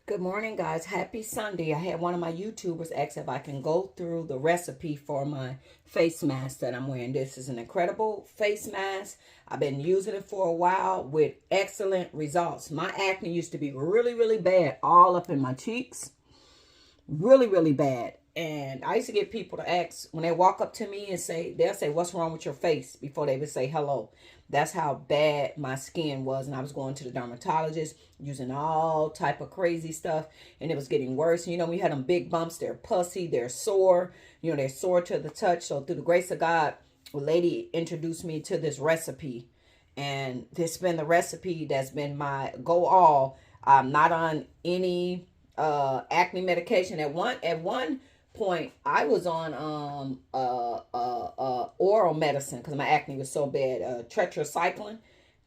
Good morning, guys. Happy Sunday. I had one of my YouTubers ask if I can go through the recipe for my face mask that I'm wearing. This is an incredible face mask. I've been using it for a while with excellent results. My acne used to be really, really bad all up in my cheeks. Really, really bad. And I used to get people to ask when they walk up to me and they'll say, "What's wrong with your face?" before they would say hello. That's how bad my skin was. And I was going to the dermatologist using all type of crazy stuff. And it was getting worse. You know, we had them big bumps. They're pussy. They're sore. You know, they're sore to the touch. So through the grace of God, a lady introduced me to this recipe. And this has been the recipe that's been my go all. I'm not on any acne medication. At one point I was on oral medicine because my acne was so bad, tetracycline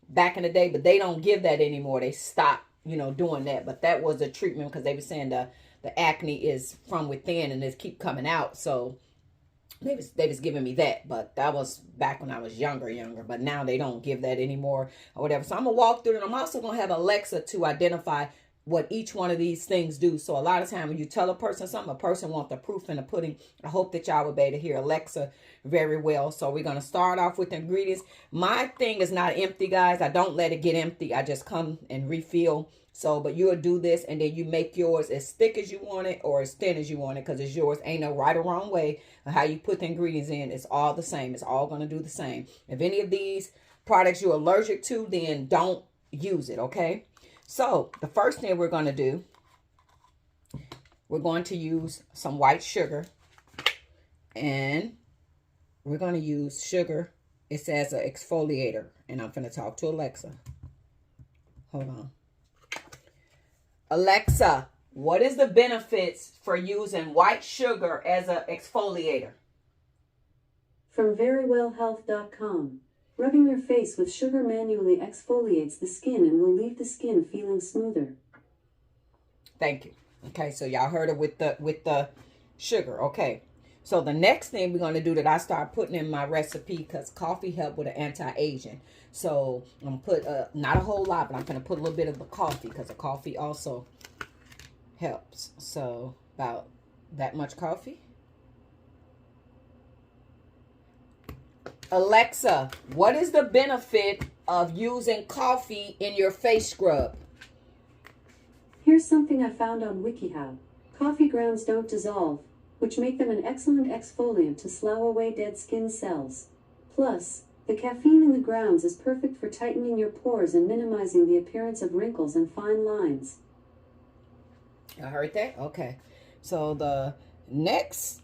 back in the day, but they don't give that anymore. They stopped, doing that. But that was a treatment because they were saying the acne is from within and it keep coming out. So they was giving me that, but that was back when I was younger. But now they don't give that anymore or whatever. So I'm gonna walk through it. I'm also gonna have Alexa to identify what each one of these things do. So a lot of time when you tell a person something, a person wants the proof in the pudding. I hope that y'all will be able to hear Alexa very well. So we're gonna start off with the ingredients. My thing is not empty, guys. I don't let it get empty. I just come and refill. So, but you'll do this and then you make yours as thick as you want it or as thin as you want it because it's yours. Ain't no right or wrong way of how you put the ingredients in. It's all the same. It's all going to do the same. If any of these products you're allergic to, then don't use it, okay? So, the first thing we're going to do, we're going to use some white sugar. And we're going to use sugar. It says an exfoliator. And I'm going to talk to Alexa. Hold on. Alexa, what is the benefits for using white sugar as an exfoliator? From verywellhealth.com. Rubbing your face with sugar manually exfoliates the skin and will leave the skin feeling smoother. Thank you. Okay, so y'all heard it with the sugar. Okay. So the next thing we're going to do that I start putting in my recipe because coffee helps with an anti-aging. So I'm going to put, not a whole lot, but I'm going to put a little bit of the coffee because the coffee also helps. So about that much coffee. Alexa, what is the benefit of using coffee in your face scrub? Here's something I found on WikiHow. Coffee grounds don't dissolve, which make them an excellent exfoliant to slough away dead skin cells. Plus, the caffeine in the grounds is perfect for tightening your pores and minimizing the appearance of wrinkles and fine lines. I heard that? Okay. So the next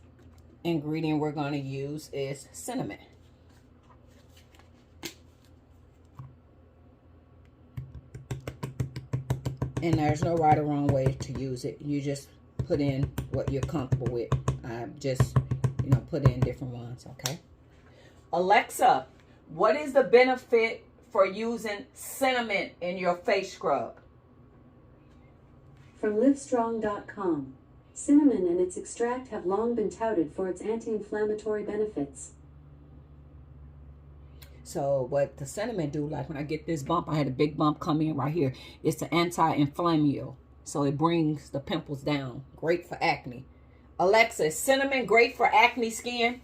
ingredient we're going to use is cinnamon. And there's no right or wrong way to use it. You just put in what you're comfortable with. I just, put in different ones, okay? Alexa, what is the benefit for using cinnamon in your face scrub? From livestrong.com. Cinnamon and its extract have long been touted for its anti-inflammatory benefits. So what the cinnamon do, like when I get this bump, I had a big bump come in right here. It's an anti-inflammatory. So it brings the pimples down. Great for acne. Alexa, is cinnamon great for acne skin?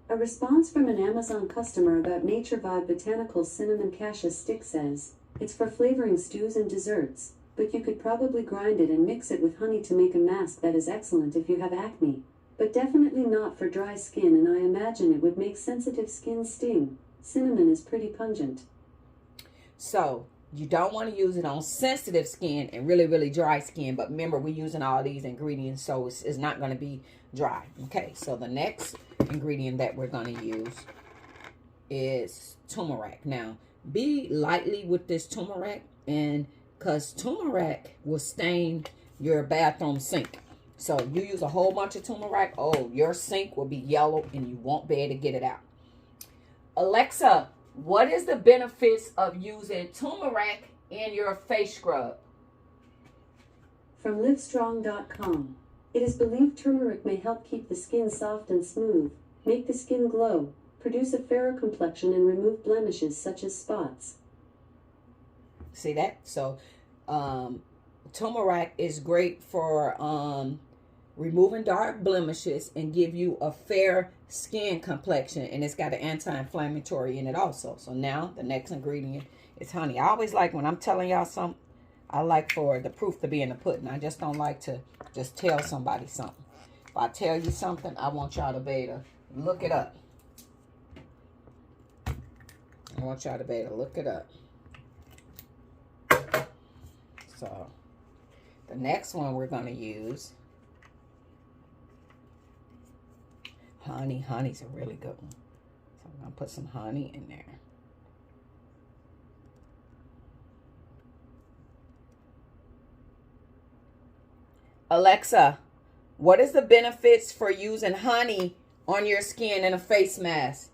A response from an Amazon customer about Nature Vibe Botanicals cinnamon cassia stick says, it's for flavoring stews and desserts, but you could probably grind it and mix it with honey to make a mask that is excellent if you have acne. But definitely not for dry skin, and I imagine it would make sensitive skin sting. Cinnamon is pretty pungent. So you don't want to use it on sensitive skin and really, really dry skin. But remember, we're using all these ingredients, so it's not going to be dry. Okay, so the next ingredient that we're going to use is turmeric. Now, be lightly with this turmeric, and because turmeric will stain your bathroom sink. So you use a whole bunch of turmeric, your sink will be yellow and you won't be able to get it out. Alexa, what is the benefits of using turmeric in your face scrub? From livestrong.com. It is believed turmeric may help keep the skin soft and smooth, make the skin glow, produce a fairer complexion, and remove blemishes such as spots. See that? So turmeric is great for removing dark blemishes and give you a fair skin complexion, and it's got an anti-inflammatory in it also. So now the next ingredient is honey. I always like when I'm telling y'all something, I like for the proof to be in the pudding. I just don't like to just tell somebody something. If I tell you something, I want y'all to be able to look it up. I want y'all to be able to look it up. So the next one we're going to use, honey. Honey's a really good one. So I'm going to put some honey in there. Alexa, what is the benefits for using honey on your skin in a face mask?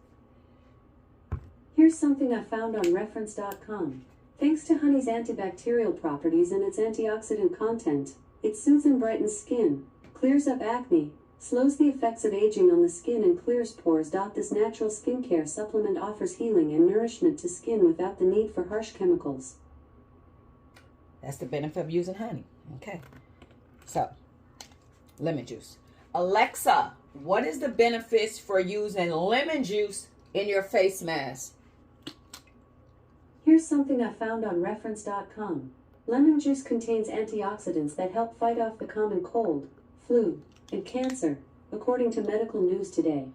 Here's something I found on reference.com. Thanks to honey's antibacterial properties and its antioxidant content, it soothes and brightens skin, clears up acne, slows the effects of aging on the skin, and clears pores. This natural skincare supplement offers healing and nourishment to skin without the need for harsh chemicals. That's the benefit of using honey. Okay. So, lemon juice. Alexa, what is the benefits for using lemon juice in your face mask? Here's something I found on reference.com. Lemon juice contains antioxidants that help fight off the common cold, flu, and cancer, according to Medical News Today.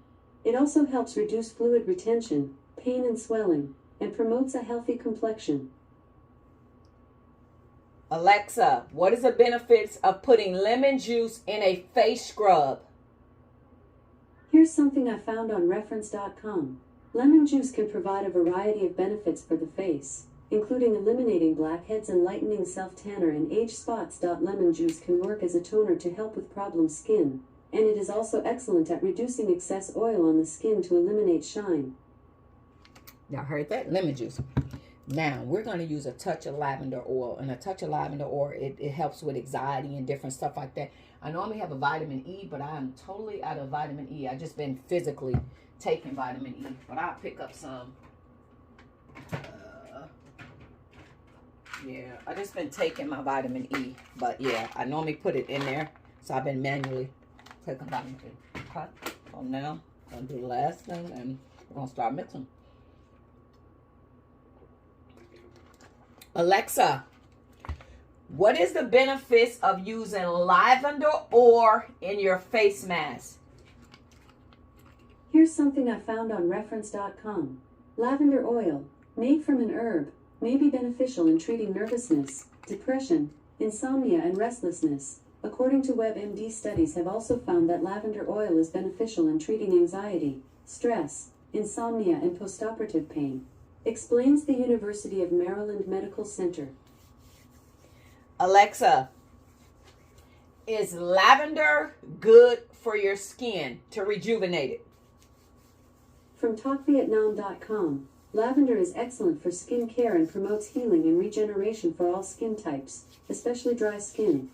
It also helps reduce fluid retention, pain and swelling, and promotes a healthy complexion. Alexa, what is the benefits of putting lemon juice in a face scrub? Here's something I found on reference.com. Lemon juice can provide a variety of benefits for the face, including eliminating blackheads and lightening self-tanner and age spots. Lemon juice can work as a toner to help with problem skin, and it is also excellent at reducing excess oil on the skin to eliminate shine. Y'all heard that? Lemon juice. Now, we're going to use a touch of lavender oil. And a touch of lavender oil, it helps with anxiety and different stuff like that. I normally have a vitamin E, but I am totally out of vitamin E. I've just been physically taking vitamin E. But I'll pick up some. Yeah, I've just been taking my vitamin E. But yeah, I normally put it in there. So I've been manually taking vitamin E. Okay. So now, I'm going to do the last thing. And we're going to start mixing. Alexa, what is the benefits of using lavender oil in your face mask? Here's something I found on reference.com. Lavender oil, made from an herb, may be beneficial in treating nervousness, depression, insomnia, and restlessness. According to WebMD, studies have also found that lavender oil is beneficial in treating anxiety, stress, insomnia, and postoperative pain. Explains the University of Maryland Medical Center. Alexa, is lavender good for your skin to rejuvenate it? From TalkVietnam.com, lavender is excellent for skin care and promotes healing and regeneration for all skin types, especially dry skin.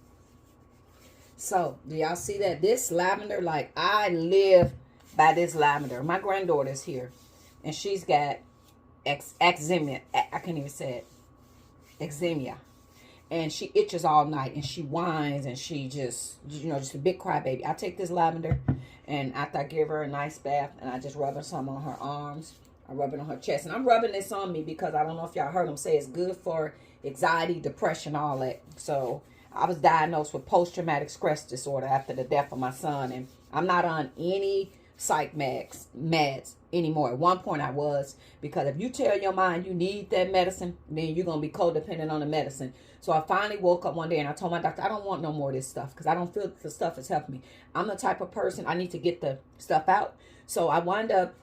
So, do y'all see that? This lavender, like, I live by this lavender. My granddaughter's here, and she's got eczema. I can't even say it. Eczema. And she itches all night, and she whines, and she just, just a big crybaby. I take this lavender, and after I give her a nice bath, and I just rub her some on her arms, I rub it on her chest, and I'm rubbing this on me because I don't know if y'all heard them say it's good for anxiety, depression, all that. So I was diagnosed with post-traumatic stress disorder after the death of my son, and I'm not on any psych meds anymore. At one point I was, because if you tell your mind you need that medicine, then you're going to be codependent on the medicine. So I finally woke up one day and I told my doctor, I don't want no more of this stuff because I don't feel the stuff is helping me. I'm the type of person, I need to get the stuff out. So I wound up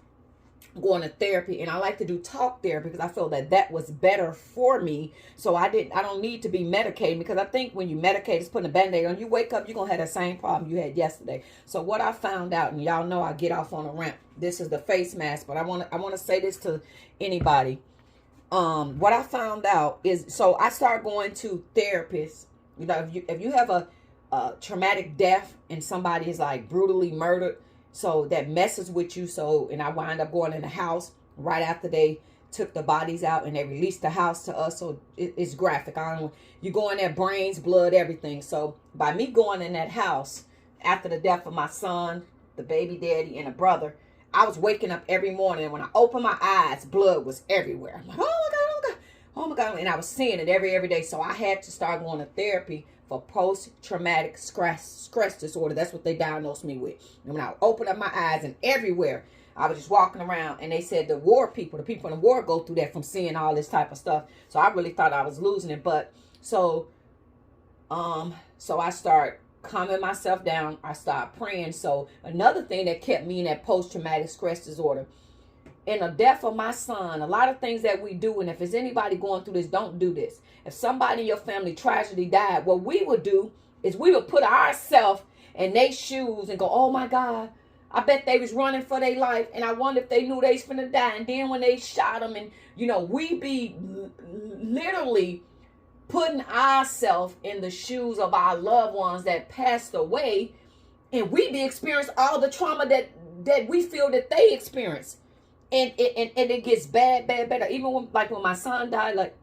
going to therapy, and I like to do talk therapy because I feel that that was better for me. So I don't need to be medicated, because I think when you medicate, it's putting a band-aid on. You wake up, you're going to have the same problem you had yesterday. So what I found out, and y'all know I get off on a rant, this is the face mask, but I want to say this to anybody. What I found out is, so I started going to therapists. If you have a traumatic death and somebody is like brutally murdered, so that messes with you. So, and I wind up going in the house right after they took the bodies out and they released the house to us. So it's graphic. I don't know. You go in there, brains, blood, everything. So by me going in that house after the death of my son, the baby daddy, and a brother, I was waking up every morning. And when I opened my eyes, blood was everywhere. I'm like, oh my God, oh my God, oh my God. And I was seeing it every day. So I had to start going to therapy for post-traumatic stress disorder. That's what they diagnosed me with. And when I opened up my eyes, and everywhere, I was just walking around, and they said the people in the war go through that from seeing all this type of stuff. So I really thought I was losing it. But so I start calming myself down. I start praying. So another thing that kept me in that post-traumatic stress disorder, in the death of my son, a lot of things that we do, and if there's anybody going through this, don't do this. If somebody in your family tragedy died, what we would do is we would put ourselves in their shoes and go, oh my God, I bet they was running for their life, and I wonder if they knew they was finna die. And then when they shot them, and we be literally putting ourselves in the shoes of our loved ones that passed away, and we be experiencing all the trauma that we feel that they experienced. And it gets bad. Even when my son died, like,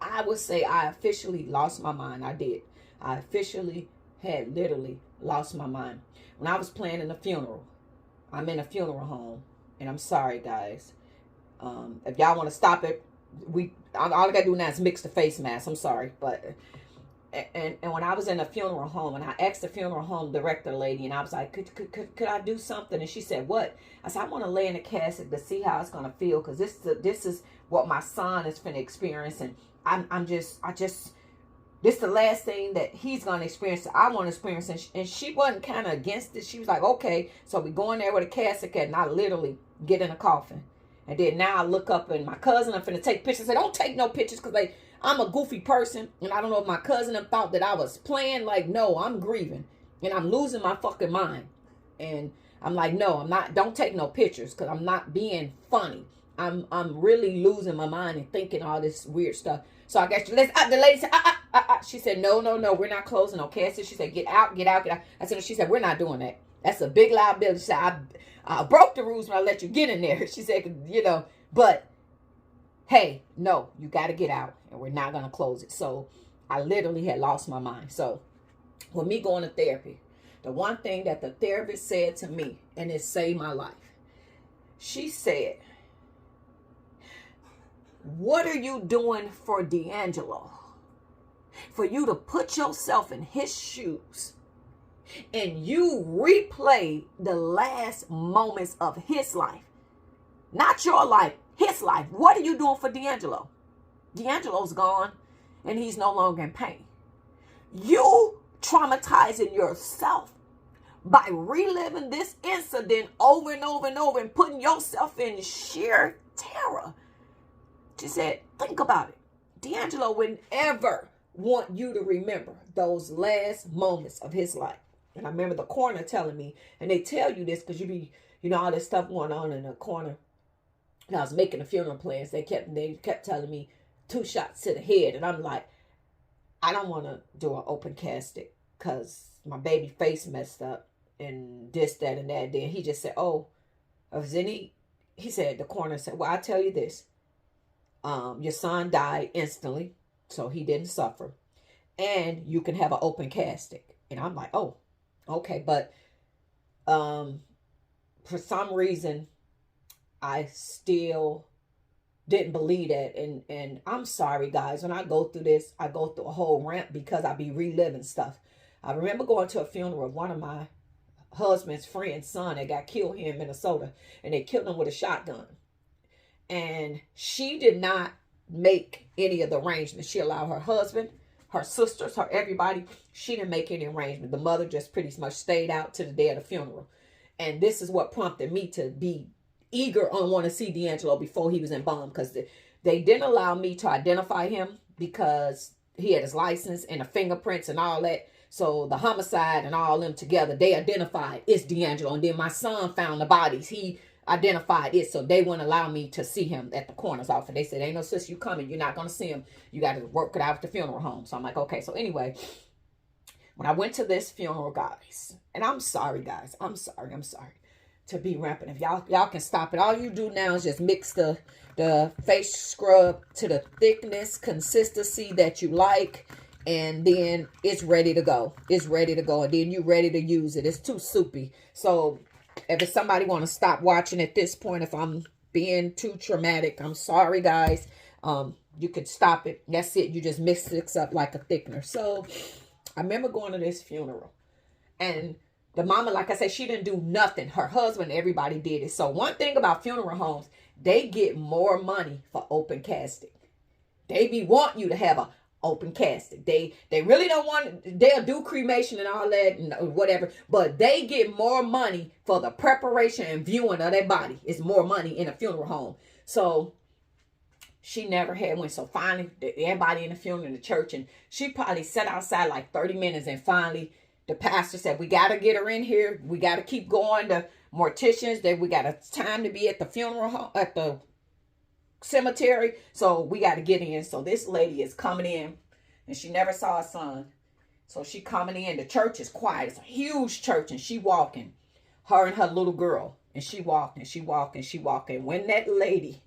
I would say I officially lost my mind. I did. I officially had literally lost my mind. When I was planning a funeral, I'm in a funeral home, and I'm sorry, guys. If y'all want to stop it, all I gotta do now is mix the face mask. I'm sorry, but and when I was in a funeral home, and I asked the funeral home director lady, and I was like, could I do something? And she said, what? I said, I want to lay in the casket to see how it's gonna feel, because this is what my son is finna experience, and this is the last thing that he's going to experience that I want to experience. And she wasn't kind of against it. She was like, okay. So we go in there with a casket, and I literally get in a coffin. And then now I look up, and my cousin, I'm finna take pictures. I said, don't take no pictures, because I'm a goofy person. And I don't know if my cousin thought that I was playing. Like, no, I'm grieving. And I'm losing my fucking mind. And I'm like, no, I'm not. Don't take no pictures, because I'm not being funny. I'm really losing my mind and thinking all this weird stuff. So I guess the lady said, she said, no, we're not closing no casket. She said, get out. I said, she said, we're not doing that. That's a big liability. She said, I broke the rules when I let you get in there. She said, but hey, no, you got to get out, and we're not going to close it. So I literally had lost my mind. So with me going to therapy, the one thing that the therapist said to me, and it saved my life, she said, what are you doing for D'Angelo? For you to put yourself in his shoes and you replay the last moments of his life. Not your life, his life. What are you doing for D'Angelo? D'Angelo's gone, and he's no longer in pain. You traumatizing yourself by reliving this incident over and over and over and putting yourself in sheer terror. She said, think about it. D'Angelo wouldn't ever want you to remember those last moments of his life. And I remember the coroner telling me, and they tell you this because you be, all this stuff going on in the corner. And I was making the funeral plans. They kept telling me 2 shots to the head. And I'm like, I don't want to do an open casket because my baby face messed up and this, that, and that. Then he just said, he said, the coroner said, well, I tell you this. Your son died instantly, so he didn't suffer. And you can have an open casket. And I'm like, oh, okay. But for some reason, I still didn't believe that. And I'm sorry, guys. When I go through this, I go through a whole rant because I be reliving stuff. I remember going to a funeral of one of my husband's friend's son that got killed here in Minnesota. And they killed him with a shotgun. And she did not make any of the arrangements. She allowed her husband, her sisters, her everybody. She didn't make any arrangement. The mother just pretty much stayed out to the day of the funeral. And this is what prompted me to be eager on want to see D'Angelo before he was embalmed, because they didn't allow me to identify him because he had his license and the fingerprints and all that. So the homicide and all them together, they identified it's D'Angelo. And then my son found the bodies. He identified it, so they wouldn't allow me to see him at the coroner's office. They said, ain't no sis, you coming, you're not going to see him, you got to work it out at the funeral home. So I'm like, okay. So anyway, when I went to this funeral, guys, and I'm sorry, guys, I'm sorry, to be rampant. If y'all can stop it, all you do now is just mix the face scrub to the thickness, consistency that you like, and then it's ready to go. It's ready to go, and then you're ready to use it. It's too soupy. So if somebody want to stop watching at this point, if I'm being too traumatic, I'm sorry, guys. You could stop it. That's it. You just mix it up like a thickener. So I remember going to this funeral, and the mama, like I said, she didn't do nothing. Her husband, everybody did it. So one thing about funeral homes, they get more money for open casting. They be want you to have a open casting. They really don't want, they'll do cremation and all that and whatever, but they get more money for the preparation and viewing of their body. It's more money in a funeral home. So she never had one. So finally, everybody in the funeral in the church, and she probably sat outside like 30 minutes, and finally the pastor said, we got to get her in here. We got to keep going to morticians. That we got a time to be at the funeral home, at the cemetery. So we got to get in. So this lady is coming in, and she never saw her son. So she coming in. The church is quiet. It's a huge church, and she walking. Her and her little girl. And she walking, she walking, she walking. When that lady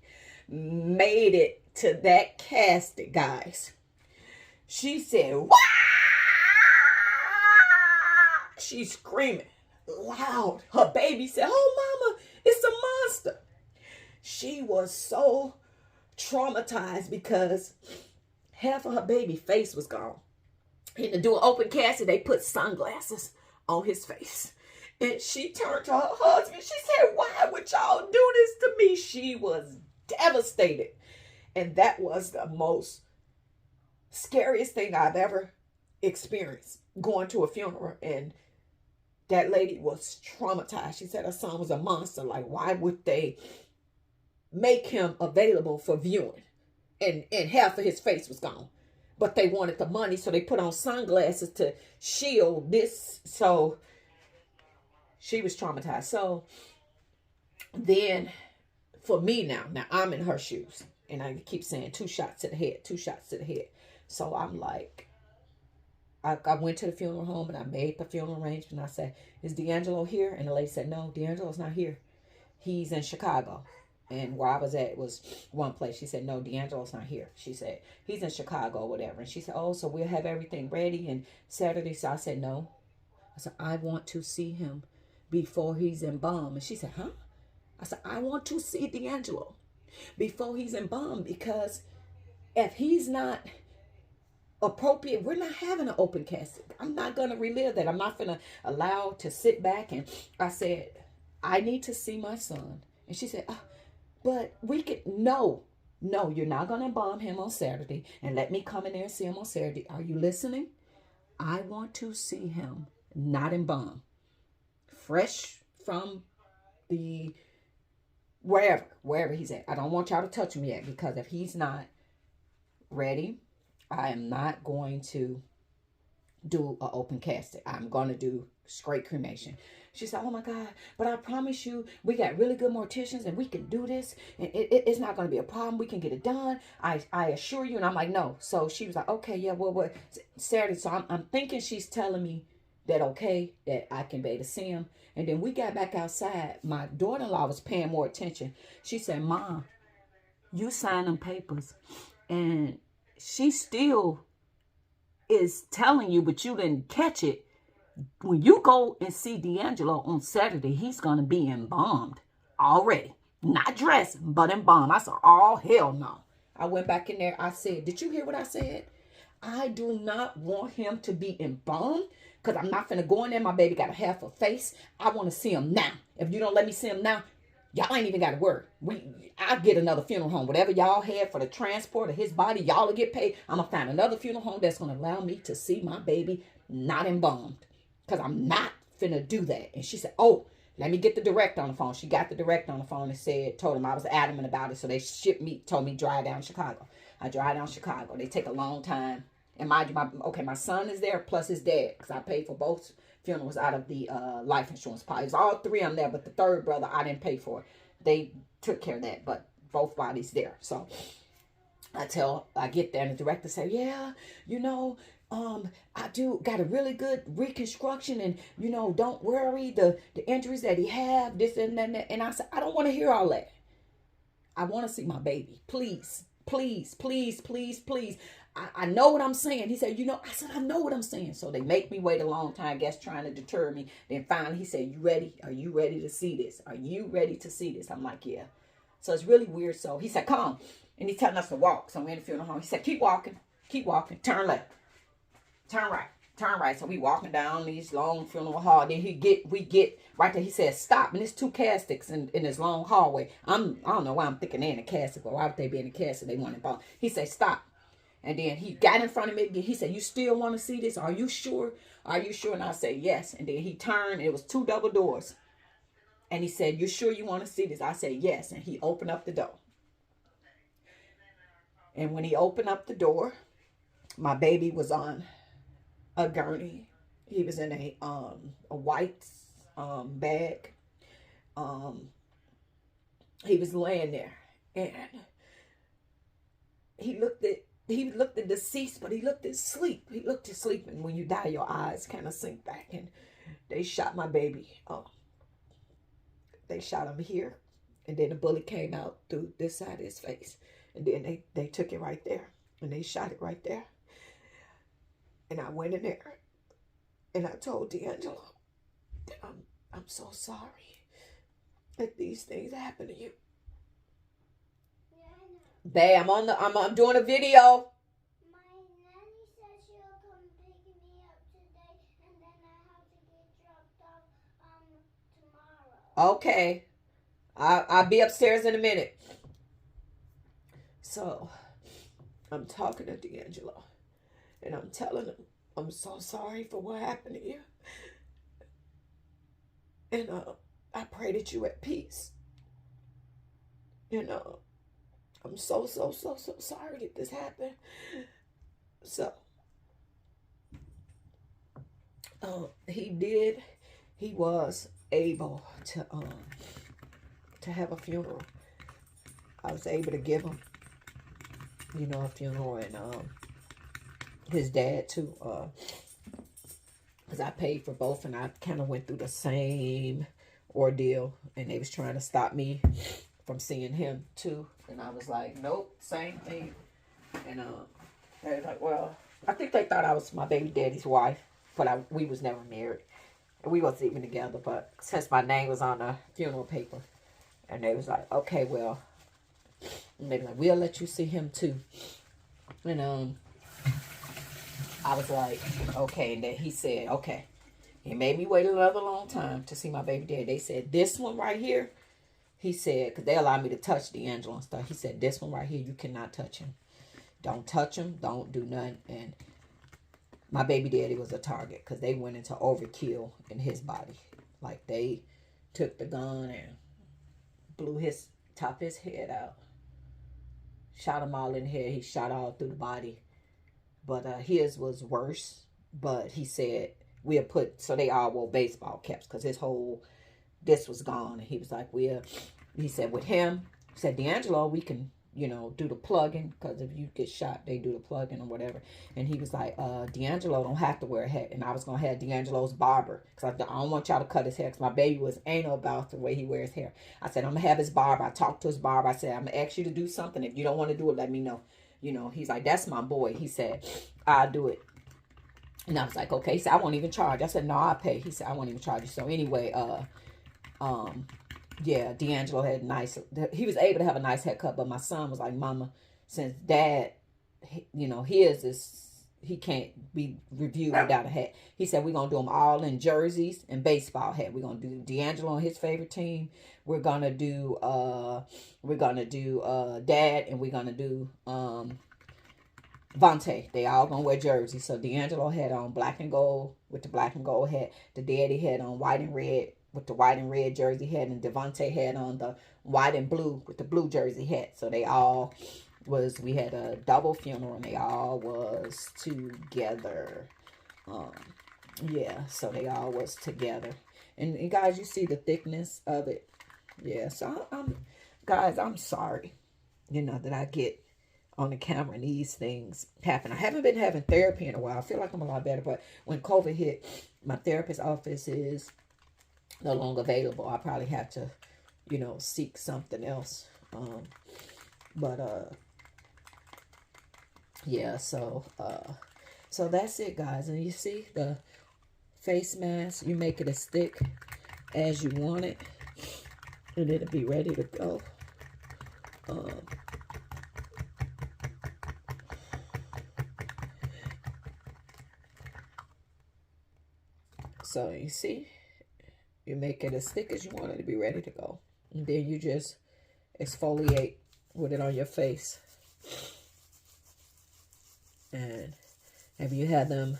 made it to that casket, guys, she said, "Wah!" She's screaming loud. Her baby said, "Oh, mama, it's a monster." She was so traumatized because half of her baby face was gone. And to do an open casket, they put sunglasses on his face. And she turned to her husband. She said, "Why would y'all do this to me?" She was devastated. And that was the most scariest thing I've ever experienced, going to a funeral. And that lady was traumatized. She said her son was a monster. Like, why would they make him available for viewing? And half of his face was gone. But they wanted the money, so they put on sunglasses to shield this. So she was traumatized. So then for me now I'm in her shoes. And I keep saying 2 shots to the head, 2 shots to the head. So I'm like, I went to the funeral home and I made the funeral arrangement. I said, "Is D'Angelo here?" And the lady said, "No, D'Angelo's not here. He's in Chicago." And where I was at was one place. She said, "No, D'Angelo's not here." She said, "He's in Chicago," or whatever. And she said, "Oh, so we'll have everything ready and Saturday." So I said, "No." I said, "I want to see him before he's embalmed." And she said, "Huh?" I said, "I want to see D'Angelo before he's embalmed, because if he's not appropriate, we're not having an open casket. I'm not going to relive that. I'm not going to allow to sit back." And I said, "I need to see my son." And she said, "But we could," no, you're not going to embalm him on Saturday and let me come in there and see him on Saturday. Are you listening? I want to see him not embalmed, fresh from the wherever he's at. I don't want y'all to touch him yet, because if he's not ready, I am not going to do an open casket. I'm going to do straight cremation." She said, "Oh my God, but I promise you, we got really good morticians and we can do this. And it's not going to be a problem. We can get it done. I assure you." And I'm like, "No." So she was like, "Okay, yeah, well, Saturday." So I'm thinking she's telling me that, okay, that I can be able to see him. And then we got back outside. My daughter-in-law was paying more attention. She said, "Mom, you signed them papers and she still is telling you, but you didn't catch it. When you go and see D'Angelo on Saturday, he's going to be embalmed already. Not dressed, but embalmed." I said, "Oh, hell no." I went back in there. I said, "Did you hear what I said? I do not want him to be embalmed, because I'm not finna go in there. My baby got a half a face. I want to see him now. If you don't let me see him now, y'all ain't even got to worry. I'll get another funeral home. Whatever y'all had for the transport of his body, y'all will get paid. I'm going to find another funeral home that's going to allow me to see my baby not embalmed, because I'm not finna do that." And she said, "Oh, let me get the director on the phone." She got the director on the phone and told him I was adamant about it. So they told me drive down Chicago. I drive down Chicago. They take a long time. And mind you, my son is there plus his dad, because I paid for both funerals out of the life insurance policy. It was all 3 of them there, but the third brother I didn't pay for. They took care of that, but both bodies there. So I get there and the director said, "Yeah, I do got a really good reconstruction, and don't worry, the injuries that he have, this and that. And I said, I don't want to hear all that. I want to see my baby. Please, please, please, please, please. I know what I'm saying. He said, I said, I know what I'm saying. So they make me wait a long time, I guess, trying to deter me. Then finally he said, you ready? Are you ready to see this? Are you ready to see this? I'm like, yeah. So it's really weird. So he said, come. And he's telling us to walk. So we're in the funeral home. He said, keep walking, turn left, turn right, turn right. So we walking down these long funeral hall. Then we get right there. He said, stop. And there's two caskets in this long hallway. I don't know why I'm thinking they're in a casket, but why would they be in a casket? They want to bone. He said, stop. And then he got in front of me again. He said, you still want to see this? Are you sure? Are you sure? And I said, yes. And then he turned. It was two double doors. And he said, you sure you want to see this? I said, yes. And he opened up the door. And when he opened up the door, my baby was on a gurney. He was in a white bag. He was laying there. And he looked at deceased, but he looked at sleep. He looked at sleep, and when you die, your eyes kind of sink back. And they shot my baby. They shot him here, and then the bullet came out through this side of his face, and then they took it right there, and they shot it right there. And I went in there, and I told D'Angelo that I'm so sorry that these things happen to you. Babe, I'm doing a video. My nanny said she'll come pick me up today, and then I have to get dropped off tomorrow. Okay. I'll be upstairs in a minute. So, I'm talking to D'Angelo, and I'm telling him, I'm so sorry for what happened to you. And I pray that you're at peace. I'm so sorry that this happened. So, he was able to have a funeral. I was able to give him, a funeral, and his dad too, because I paid for both, and I kind of went through the same ordeal, and they was trying to stop me from seeing him too. And I was like, nope, same thing. And they was like, well, I think they thought I was my baby daddy's wife, but we was never married. And we wasn't even together, but since my name was on the funeral paper, and they was like, okay, well, and they was like, we'll let you see him too. And I was like, okay. And then he said, okay. He made me wait another long time to see my baby daddy. They said, this one right here, he said, because they allowed me to touch D'Angelo and stuff. He said, this one right here, you cannot touch him. Don't touch him. Don't do nothing. And my baby daddy was a target because they went into overkill in his body. Like, they took the gun and blew top his head out. Shot him all in the head. He shot all through the body. But his was worse. But he said, so they all wore baseball caps because this was gone. And he was like, he said, with him, he said, D'Angelo, we can, do the plugging, because if you get shot, they do the plugging or whatever. And he was like, D'Angelo don't have to wear a hat. And I was going to have D'Angelo's barber, because I don't want y'all to cut his hair, because my baby was anal about the way he wears hair. I said, I'm going to have his barber. I talked to his barber. I said, I'm going to ask you to do something. If you don't want to do it, let me know. He's like, that's my boy. He said, I'll do it. And I was like, okay. He said, I won't even charge. I said, no, I'll pay. He said, I won't even charge you. So anyway, yeah, D'Angelo had he was able to have a nice haircut, but my son was like, Mama, since Dad, he can't be reviewed without a hat. He said, we're going to do them all in jerseys and baseball hat. We're going to do D'Angelo on his favorite team. We're going to do Dad, and we're going to do, Vontae. They all going to wear jerseys. So D'Angelo had on black and gold with the black and gold hat. The daddy had on white and red with the white and red jersey hat, and Devontae had on the white and blue with the blue jersey hat. So we had a double funeral, and they all was together. Yeah, so they all was together. And guys, you see the thickness of it. Yeah, so guys, I'm sorry, that I get on the camera and these things happen. I haven't been having therapy in a while. I feel like I'm a lot better, but when COVID hit, my therapist's office is no longer available. I probably have to, seek something else. Yeah, so that's it, guys. And you see the face mask, you make it as thick as you want it, and it'll be ready to go. So you see, you make it as thick as you want it to be ready to go. And then you just exfoliate with it on your face. And have you had them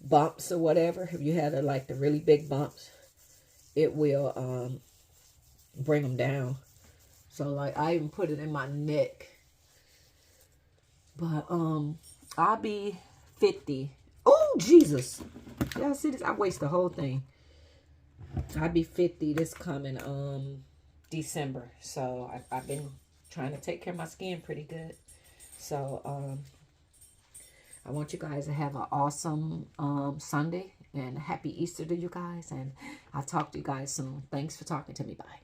bumps or whatever, if you had like the really big bumps, it will bring them down. So like I even put it in my neck. But I'll be 50. Oh Jesus. Y'all see this? I waste the whole thing. I'll be 50 this coming December. So I've been trying to take care of my skin pretty good. So I want you guys to have an awesome Sunday, and happy Easter to you guys. And I'll talk to you guys soon. Thanks for talking to me. Bye.